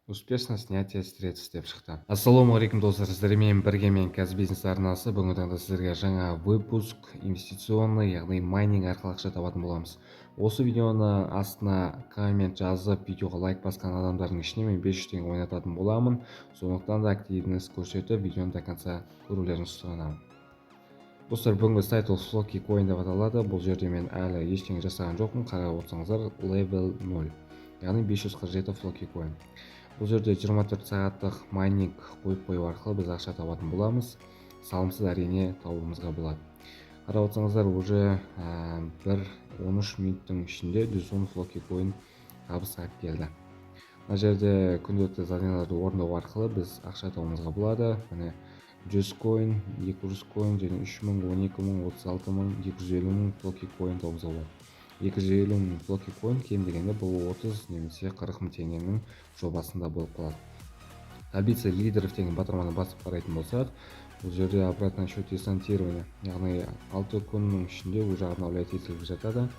Успешно снятие средств деп шықты. Ассалаумағалейкум достар, сіздермен бірге мен Казбизнес арнасы. Бүгінгі таңда сіздерге жаңа выпуск инвестиционный, яғни майнинг арқылы ақша табатын боламыз. Осы видеоны астына коммент жазып, видеоға лайк басқан адамдардың ішіне мен 500 теңге ойнататын боламын. Сондықтан да активность көрсетіп, видеоны до конца көрулеріңізді сұранамын. Достар, бүгінгі сайт ол Floki Coin деп аталады. Бұл жерде мен әлі ештеңе жасаған жоқпын. Қарап отырсаңыздар, level 0, яғни 547 Floki Coin. Бұл жерде 24 сағаттық майнинг қойу арқылы біз ақша табатын боламыз. Салымсыз әрине табуымызға болады. Қарап отырсаңыздар, уже 1-13 минуттың ішінде 110 Floki Coin табысқа келді. Мына жерде күнделікті заданияларды орындау арқылы біз ақша табуымызға болады. Міне 100 coin, 200 coin және 3000, 12000, 36000, 250 Floki Coin табуымызға болады. 250 Floki Coin кем дегенде бұл 30 немесе 40 мың теңгенің жобасында болып қалады. Таблица лидеров деген батырманы басып қарайтын болсақ, бұл жерде обратный счет десантирования, яғни 6 күннің ішінде уже обновлять етіліп жатады.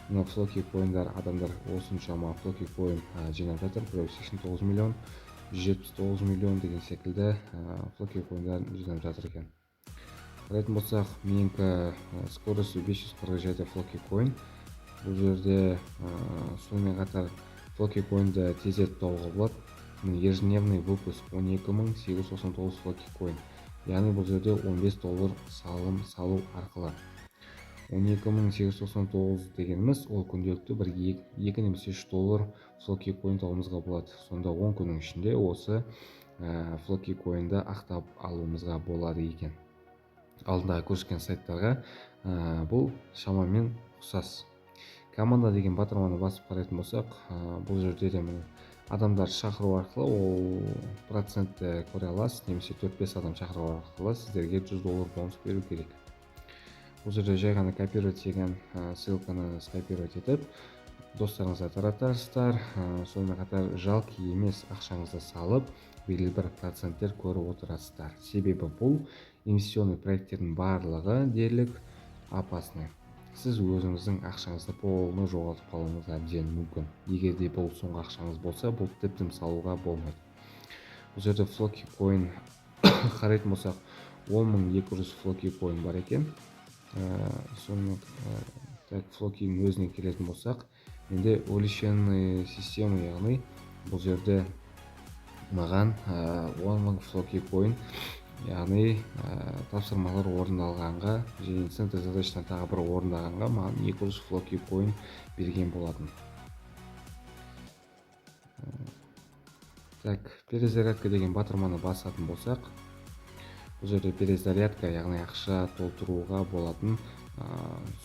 Мына Floki Coin'дар, адамдар осыншама Floki Coin жинап жатыр. 89 миллион, 179 миллион деген секілді Floki Coin'дар жинап жатыр екен. Қарайтын болсақ, менікі скорості 547 Floki Coin. Бұл жерде сонымен қатар Floki Coin'ді тездетіп табуға болады. Ежедневный выпуск 12899 Floki Coin. Яғни бұл жерде $15 салым салу арқылы. 12899 дегеніміз ол күнделікті бір 2 немесе $3 Floki Coin табуымызға болады. Сонда 10 күннің ішінде осы Floki Coin'ді ақтап алуымызға болады екен. Алдындағы көрсеткен сайттарға бұл шамамен ұқсас. Команда деген батырманы басып қарайтын болсақ, бұл жерде де адамдар шақыру арқылы ол процентті көре аласыз, немесе 4-5 адам шақыру арқылы сіздерге $100 бонус беру керек. Бұл жерде жай ғана копировать деген ссылканы скопировать етіп, достарыңызға таратасыздар. Сонымен қатар жалқы емес ақшаңызды салып, белгілі бір проценттер көріп отырасыздар. Себебі бұл инвестиционный проекттердің барлығы дерлік опасный. Сіз өзіңіздің ақшаңызды полный жоғалтып қалуыңыз әбден мүмкін. Егер де бұл соңғы ақшаңыз болса, бұл тіптен салуға болмайды. Бұл жерде Floki Coin қарайтын болсақ, 10200 Floki Coin бар екен. Сонымен Floki'нің өзіне келетін болсақ, менде увеличенный система, яғни бұл жерде маған 10.000 Floki Coin, яғни тапсырмалар орындалғанға және центр задачадан тағы бір орындағанға маған 200 Floki Coin берген болатын. Перезарядка деген батырманы басатын болсақ, бұл жерде перезарядка, яғни ақша толтыруға болатын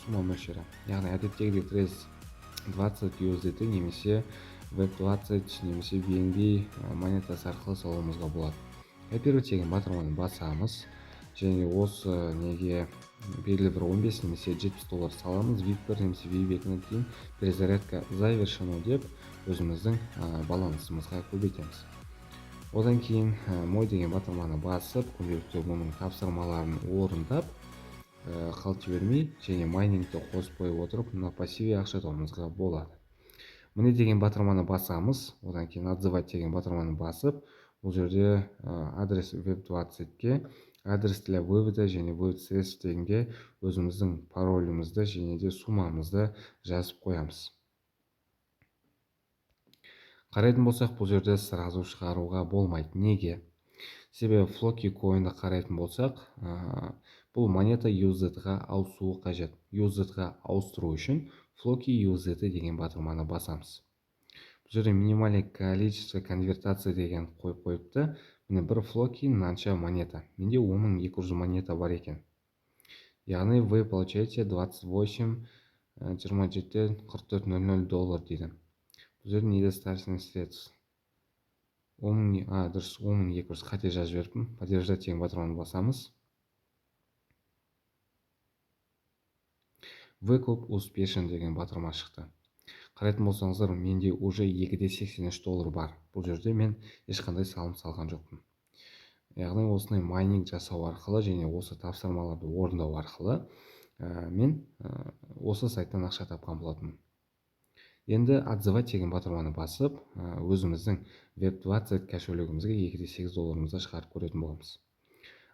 сума мөлшері. Яғни әдеттегідей трез 20 USDT немесе Web20 немесе BNB монетасы арқылы салуымызға болады. Копировать деген батырманы басамыз және осы неге белгілі бір 15 немесе $70 саламыз. VIP1 немесе VIP2-нен кейін перезарядка завершено деп өзіміздің балансымызға көбейтеміз. Одан кейін мой деген батырманы басып, күнделікті оның тапсырмаларын орындап, қалт жібермей және майнингті қосып қойып отырып, мына пассиве ақша табуымызға болады. Міне деген батырманы басамыз, одан кейін отзывать деген батырманы басып, бұл жерде адрес Web20-ке, адрес для вывода және вывод средств дегенге өзіміздің паролімізді және де суммамызды жазып қоямыз. Қарайтын болсақ, бұл жерде сразу шығаруға болмайды. Неге? Себебі Floki Coin'ді қарайтын болсақ, бұл монета USDT-ға ауысуы қажет. USDT-ға ауыстыру үшін Floki USDT деген батырманы басамыз. Бұл жерде минимальное количество конвертация деген қойып қойыпты. Міне бір Floki мынанша монета. Менде 10200 монета бар екен. Яғни вы получаете 28 27 44 00 дейді. Бұл жерде недостаточно средств. 10200 қате жазып жіберіппін. Подтверждать деген батырманы басамыз. Выкуп успешен деген батырма шықты. Қарайтын болсаңыздар, менде уже $2.83 бар. Бұл жерде мен ешқандай салым салған жоқпын. Яғни осындай майнинг жасау арқылы және осы тапсырмаларды орындау арқылы мен осы сайттан ақша тапқан болатынмын. Енді отзывать деген батырманы басып, өзіміздің Web20 кошелегімізге $2,8 шығарып көретін боламыз.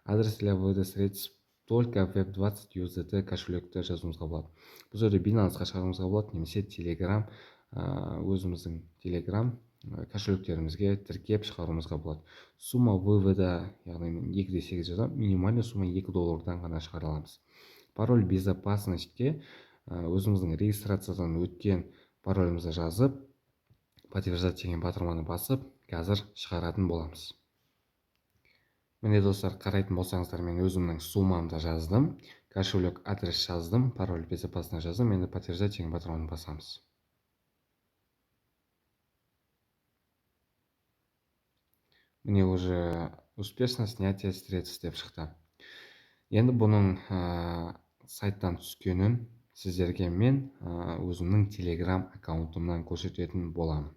Адрес для вывода средств только в Web20 USDT кошелекті жазуымызға болады. Бұл жерде Binance-қа шығаруымызға болады, немесе Telegram, өзіміздің Telegram кошелектерімізге тіркеп шығаруымызға болады. Сумма вывода, яғни 2,8 жазамын, минимальный сумма $2 ғана шығара аламыз. Пароль безопасностьке өзіміздің регистрациядан өткен паролімізді жазып, подтверждать деген батырманы басып, қазір шығаратын боламыз. Міне достар, қарайтын болсаңыздар, мен өзімнің суммамды жаздым, кошелек адрес жаздым, пароль безопасно жаздым, енді подтверждать деген батырманы басамыз. Міне уже успешно снятие средств деп шықты. Енді бұның сайттан түскенін сіздерге мен өзімнің Telegram аккаунтымнан көрсететін боламын.